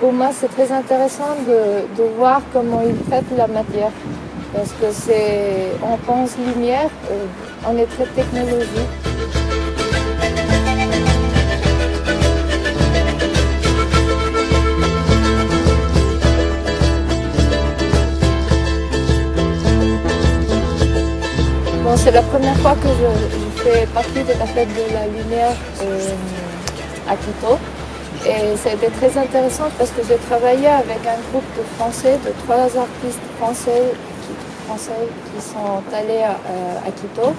Pour moi, c'est très intéressant de voir comment ils traitent la matière. Parce que on pense lumière, on est très technologique. Bon, c'est la première fois que je fais partie de la fête de la lumière à Quito. Et ça a été très intéressant parce que j'ai travaillé avec un groupe de Français, de 3 artistes français qui sont allés à Quito.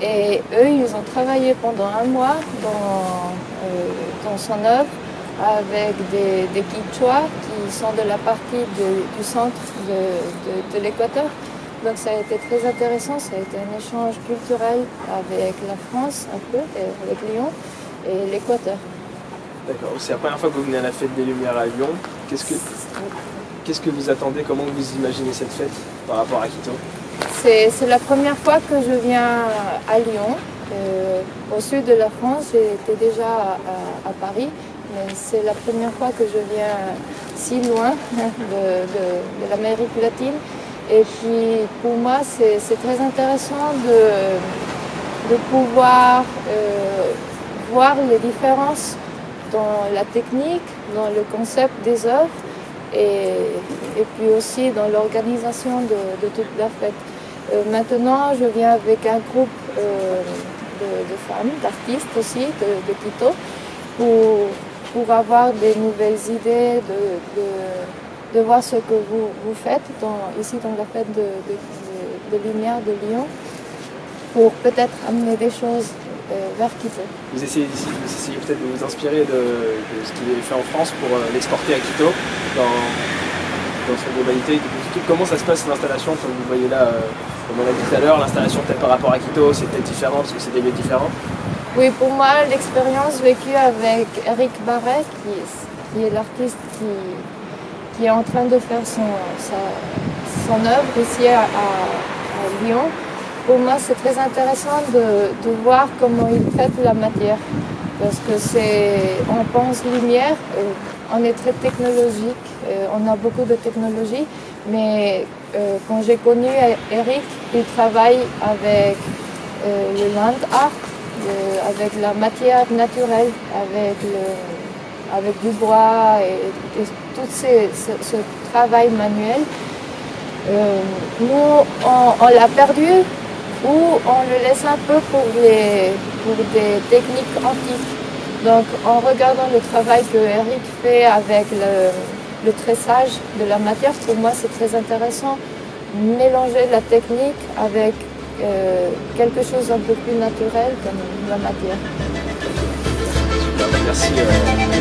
Et eux, ils ont travaillé pendant un mois dans son œuvre avec des Quichuas qui sont de la partie du centre de l'Équateur. Donc ça a été très intéressant, ça a été un échange culturel avec la France un peu, et avec Lyon et l'Équateur. D'accord, c'est la première fois que vous venez à la fête des Lumières à Lyon. Qu'est-ce que vous attendez, comment vous imaginez cette fête par rapport à Quito? C'est la première fois que je viens à Lyon, au sud de la France. J'étais déjà à Paris, mais c'est la première fois que je viens si loin de l'Amérique latine. Et puis pour moi, c'est très intéressant de pouvoir voir les différences dans la technique, dans le concept des œuvres et puis aussi dans l'organisation de toute la fête. Maintenant, je viens avec un groupe de femmes, d'artistes aussi de Quito pour avoir des nouvelles idées, de voir ce que vous faites ici dans la fête de lumière de Lyon pour peut-être amener des choses vers Quito. Vous essayez peut-être de vous inspirer de ce qui est fait en France pour l'exporter à Quito dans son globalité. Comment ça se passe l'installation, comme vous voyez là, comme on l'a dit tout à l'heure, l'installation peut-être par rapport à Quito, c'est peut-être différent parce que c'est des lieux différents? Oui, pour moi, l'expérience vécue avec Eric Barret, qui est l'artiste qui est en train de faire son œuvre ici à Lyon. Pour moi, c'est très intéressant de voir comment il traite la matière. Parce que on pense lumière, on est très technologique, on a beaucoup de technologie. Mais quand j'ai connu Eric, il travaille avec le land art, avec la matière naturelle, avec du bois et tout ce travail manuel. Nous, on l'a perdu ou on le laisse un peu pour des techniques antiques. Donc en regardant le travail que Eric fait avec le tressage de la matière, pour moi c'est très intéressant. Mélanger la technique avec quelque chose un peu plus naturel comme la matière. Merci.